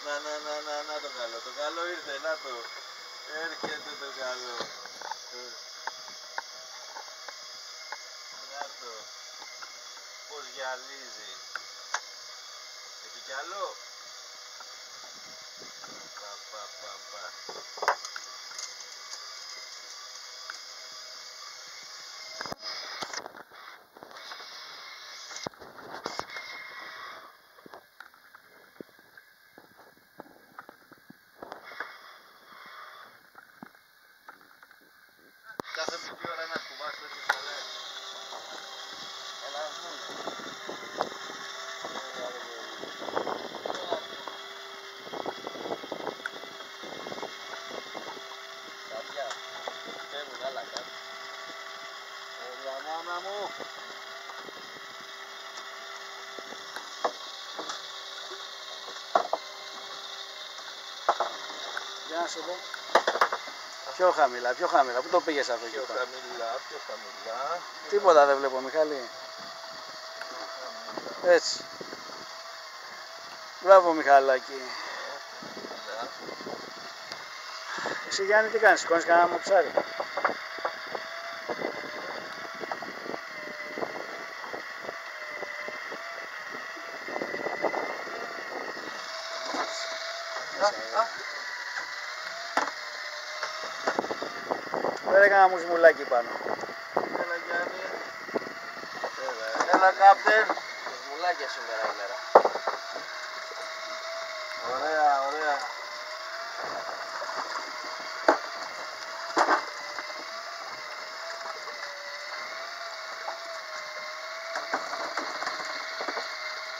Να το καλό. Το καλό ήρθε, να το. Έρχεται το καλό. Να το. Πώς γυαλίζει. Έχει κι άλλο. Πα. Κάθε μισή ώρα να κουβάς τέτοιες φορές. Έλα μου. Κάποια. Φεύγουν άλλα κάτι. Έλα μάνα μου. Για να σου πω. Πιο χαμηλά, πού το πήγες αυτό? Πιο χαμηλά. Τίποτα δεν βλέπω, Μιχάλη. Έτσι. Μπράβο, Μιχαλάκη. Εσύ, Γιάννη, τι κάνεις, σηκώνεις κανένα μοψάρι? Φέρε κανένα μουσμουλάκι πάνω. Έλα Γιάννη. Έλα κάπτεν. Μουσμουλάκια σήμερα ημέρα. Ωραία.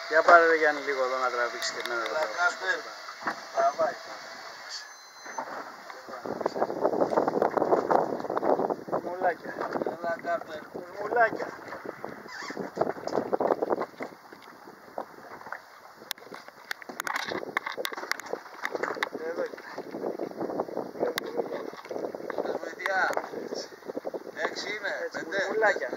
Για πάρε ρε Γιάννη λίγο εδώ να τραβήξεις και εμένα εδώ. Έλα κάπτεν. Τραβάει. Μουσμουλάκια. Έλα κάπτεν. Μουσμουλάκια. Εδώ είναι. Θες βοήθεια. 6 είναι. 5. Μουσμουλάκια.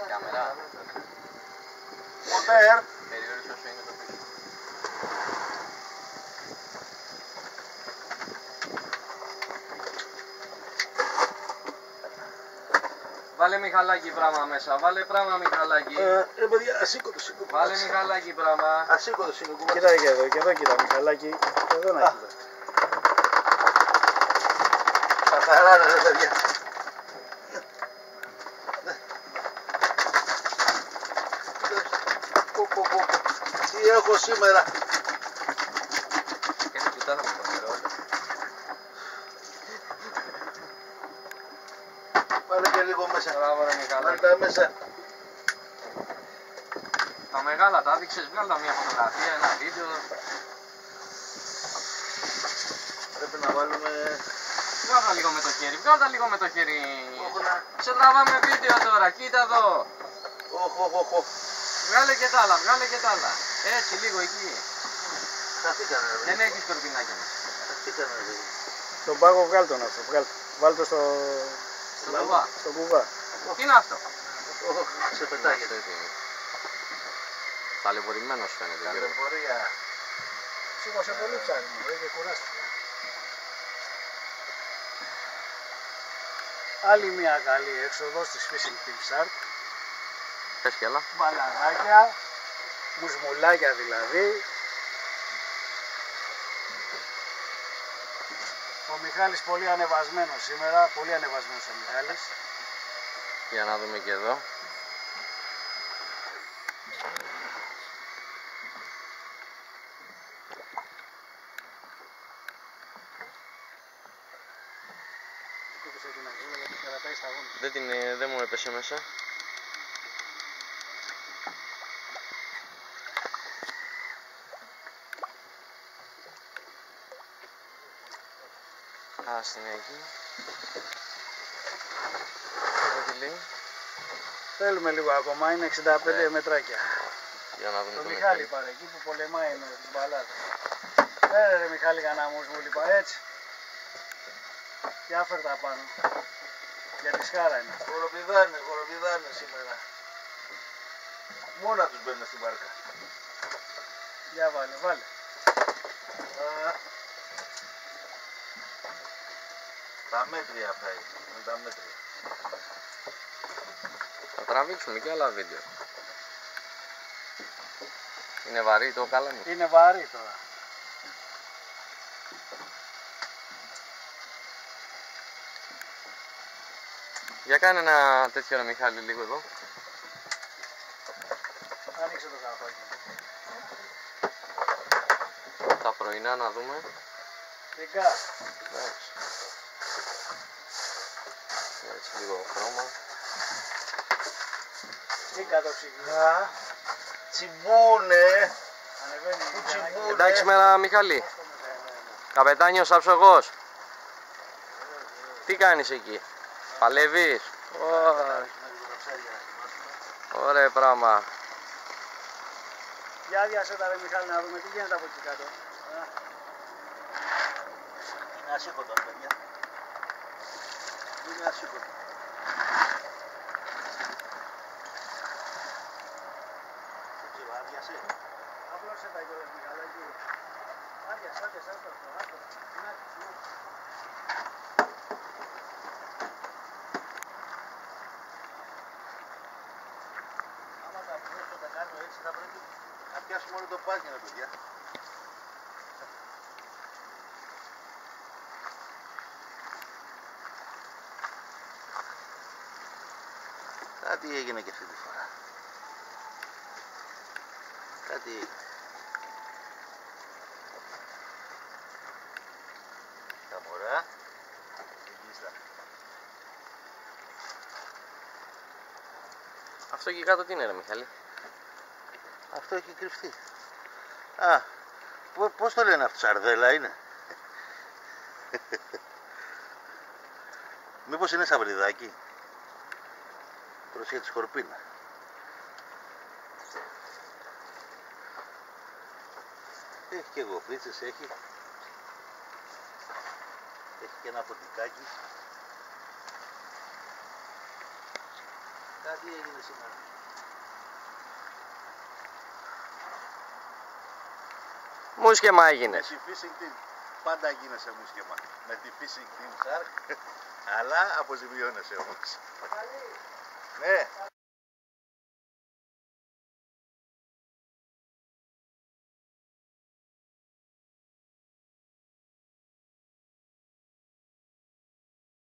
Κάμερα. Μοντέρ. Περιόρισε όσο είναι το πίσω. Βάλε Μιχαλάκη πράγμα μέσα, βάλε πράγμα Μιχαλάκη. Ρε παιδιά, σήκω το. Βάλε Μιχαλάκη πράγμα. Σήκω το. Κοίτα και εδώ, κοίτα Μιχαλάκη. Εδώ να κοίτα. Καθαρά ρε παιδιά. Τι έχω σήμερα. Έχει κουτά θα μου το νερό. Βάλε και λίγο μέσα. Μπράβο ρε Βάλε Μιχαλάκη. τα μέσα. Τα μεγάλα τα δείξες, βγάλε τα μια φωτογραφία, ένα βίντεο. Πρέπει να βάλουμε... Βγάλε τα λίγο με το χέρι, βγάλε τα λίγο με το χέρι. Σε τραβάμε βίντεο τώρα, κοίτα εδώ. Οχ. Βγάλε και τα άλλα, βγάλε και τα άλλα. Έτσι λίγο εκεί. Χαθήκανε ρε. Δεν έχεις κορπινάκια μας. Χαθήκανε ρε. Τον πάγο βγάλ' τον αυτό, βάλ' το Στον κουβά. στον κουβά. Τι είναι αυτό? Σε πετάγεται. Ταλαιπωρημένος φαίνεται. Ταλαιπωρία. Σήκωσε πολύ ψάρι μου, και κουράστηκε. Άλλη μια καλή έξοδος της Fishing Team Shark. Πες κι άλλα. Μπαλανάκια, μουσμουλάκια δηλαδή. Ο Μιχάλης πολύ ανεβασμένος σήμερα, πολύ ανεβασμένος ο Μιχάλης. Για να δούμε και εδώ. Δεν μου έπεσε μέσα. Ας την εκεί. Εδώ τη λέει. Θέλουμε λίγο ακόμα, είναι 65 Ναι. μετράκια. Για να δούμε Το το Μιχάλη Μιχάλη. πάρε, εκεί που πολεμάει με την μπαλάδα. Φέρε ρε Μιχάλη κανένα μουσμούλι, έτσι. Και άφερ τα πάνω. Για τη σχάρα είναι. Χοροπηδάνε σήμερα. Μόνα τους μπαίνουν στην βάρκα. Για βάλε. Τα μέτρια αυτά είναι τα μέτρια. Θα τραβήξουμε και άλλα βίντεο. Είναι βαρύ το κάλαμι. Είναι βαρύ τώρα. Για κάνε ένα τέτοιο ρε Μιχάλη λίγο εδώ. Ανοίξε το καπάκι. Τα πρωινά να δούμε. Δικά. Εντάξει. Έτσι λίγο χρώμα. Δικά το ψυγείο. Τσιμπούνε. Ανεβαίνει. Πού τσιμπούνε. Εντάξει μέρα Μιχάλη. Καπετάνιος άψογος. Τι κάνεις εκεί. Παλεύεις. Ωραία πράγμα. Για άδειασέ τα ρε Μιχάλη να δούμε τι γίνεται από εκεί κάτω. Είναι ασήκωτο παιδιά. Είναι ασήκωτο. Άδειασε. Απλώσε τα κιόλας Μιχαλάκη. Άδειασε αυτό. Άμα τα πλώσω τα κάνω έτσι θα πρέπει να πιάσουμε όλο το πάγινο παιδιά. Κάτι έγινε και αυτή τη φορά. Κάτι έγινε. Τα μωρά. Εγγίστα. Αυτό εκεί κάτω τι είναι ρε Μιχάλη. Αυτό έχει κρυφτεί. Α, πώς το λένε αυτό, σαρδέλα είναι. Μήπως είναι σαβριδάκι. Προσοχή τη σκορπίνα. Έχει και γοφρίτσες, έχει. Έχει και ένα ποτικάκι. Κάτι έγινε σήμερα. Μουσκεμα έγινε. Με τη fishing team. Πάντα γίνεσαι μουσκεμα. Με τη fishing team Shark. Αλλά αποζημιώνεσαι όμως. Ναι.